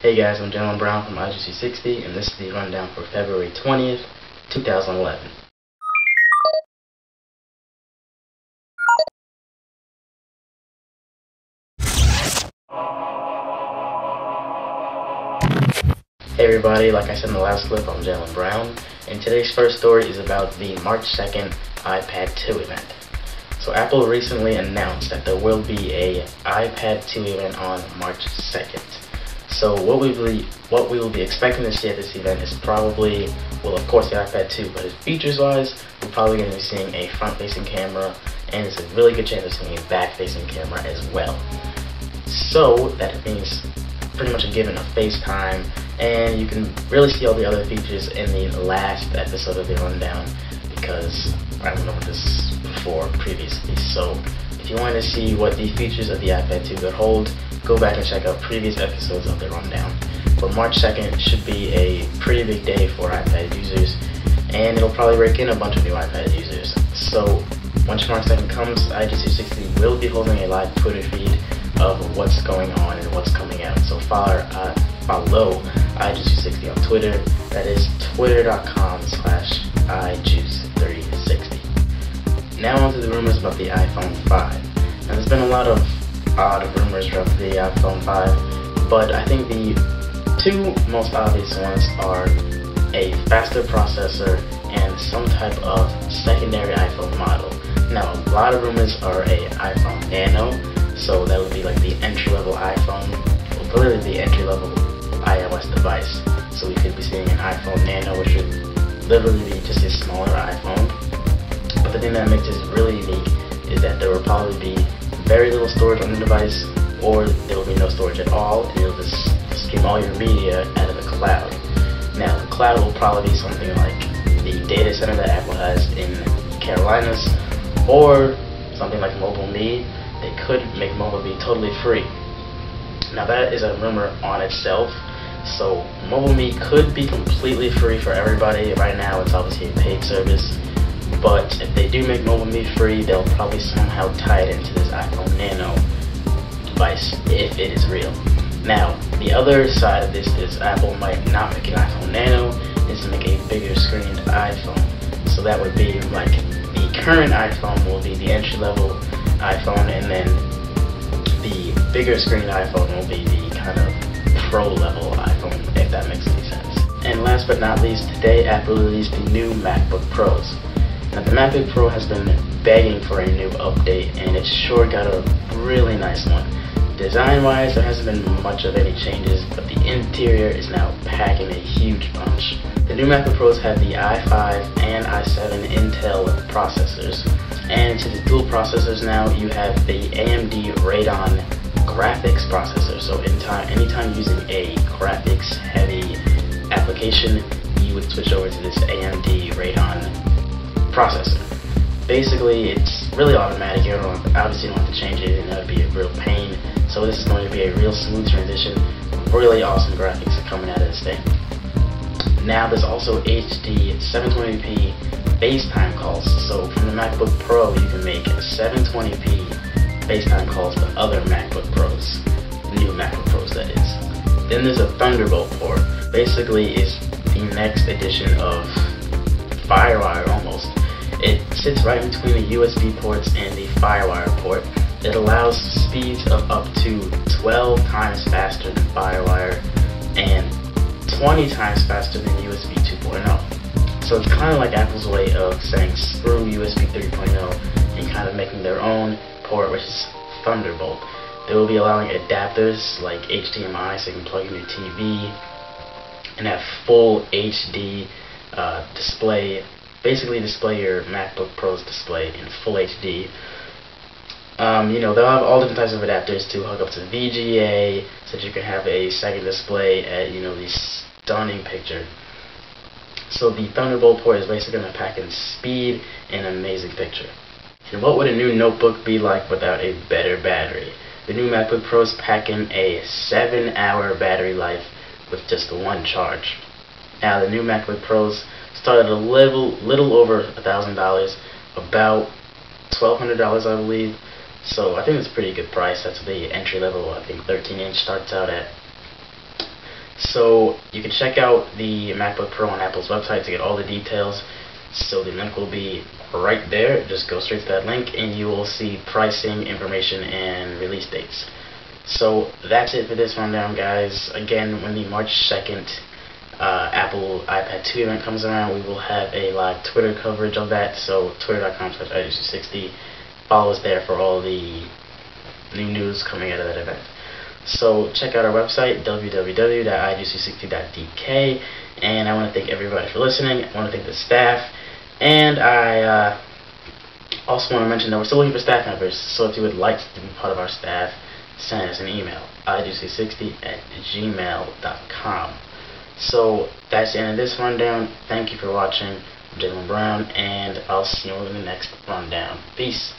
Hey guys, I'm Jaelen Brown from IG360, and this is the rundown for February 20th, 2011. Hey everybody, like I said in the last clip, I'm Jaelen Brown, and today's first story is about the March 2nd iPad 2 event. So Apple recently announced that there will be a iPad 2 event on March 2nd. So what we will be expecting to see at this event is probably, well, of course the iPad 2, but features-wise, we're probably going to be seeing a front-facing camera, and it's a really good chance of seeing a back-facing camera as well. So that means pretty much a given of FaceTime, and you can really see all the other features in the last episode of the rundown, because I went over this before previously. So if you want to see what the features of the iPad 2 could hold, go back and check out previous episodes of the rundown. But March 2nd should be a pretty big day for iPad users, and it'll probably rake in a bunch of new iPad users. So once March 2nd comes, IG360 will be holding a live Twitter feed of what's going on and what's coming out. So follow IG360 on Twitter. That is twitter.com/ijuice360. Now on to the rumors about the iPhone 5. Now there's been a lot of odd rumors about the iPhone 5, but I think the two most obvious ones are a faster processor and some type of secondary iPhone model. Now a lot of rumors are a iPhone Nano, so that would be like the entry-level iPhone, or literally the entry-level iOS device. So we could be seeing an iPhone Nano, which would literally be just a smaller iPhone. But the thing that makes this really unique is that there will probably be very little storage on the device, or there will be no storage at all, and it'll just stream all your media out of the cloud. Now the cloud will probably be something like the data center that Apple has in Carolinas, or something like MobileMe. They could make MobileMe totally free. Now that is a rumor on itself, so MobileMe could be completely free for everybody. Right now it's obviously a paid service, but if they do make MobileMe free, they'll probably somehow tie it into this iPhone Nano device, if it is real. Now, the other side of this is Apple might not make an iPhone Nano, is to make a bigger screened iPhone. So that would be like the current iPhone will be the entry-level iPhone, and then the bigger screen iPhone will be the kind of pro-level iPhone, if that makes any sense. And last but not least, today Apple released the new MacBook Pros. Now the MacBook Pro has been begging for a new update, and it's sure got a really nice one. Design-wise, there hasn't been much of any changes, but the interior is now packing a huge punch. The new MacBook Pros have the i5 and i7 Intel processors, and to the dual processors now, you have the AMD Radeon graphics processor. So anytime using a graphics-heavy application, you would switch over to this AMD Radeon processor. Basically, it's really automatic. You obviously don't have to change it, and that would be a real pain. So this is going to be a real smooth transition. Really awesome graphics coming out of this thing. Now there's also HD 720p FaceTime calls. So from the MacBook Pro, you can make 720p FaceTime calls to other MacBook Pros, new MacBook Pros that is. Then there's a Thunderbolt port. Basically, it's the next edition of FireWire almost. It sits right between the USB ports and the FireWire port. It allows speeds of up to 12 times faster than FireWire and 20 times faster than USB 2.0. So it's kind of like Apple's way of saying screw USB 3.0 and kind of making their own port, which is Thunderbolt. They will be allowing adapters like HDMI, so you can plug in your TV and have full HD display. Basically display your MacBook Pro's display in full HD. They'll have all different types of adapters to hook up to VGA, so that you can have a second display at, the stunning picture. So the Thunderbolt port is basically going to pack in speed and amazing picture. And what would a new notebook be like without a better battery? The new MacBook Pros pack in a 7-hour battery life with just one charge. Now the new MacBook Pros start at a little over $1,000, about $1,200 I believe. So I think it's a pretty good price. That's the entry level, I think 13-inch starts out at. So you can check out the MacBook Pro on Apple's website to get all the details. So the link will be right there. Just go straight to that link and you will see pricing, information, and release dates. So that's it for this rundown, guys. Again, when the March 2nd Apple iPad 2 event comes around, we will have a live Twitter coverage of that. So twitter.com/iDuC60. Follow us there for all the new news coming out of that event. So check out our website, www.iduC60.dk. And I want to thank everybody for listening. I want to thank the staff. And I also want to mention that we're still looking for staff members. So if you would like to be part of our staff, send us an email, iduC60@gmail.com. So that's the end of this rundown. Thank you for watching. I'm Jaelen Brown, and I'll see you in the next rundown. Peace.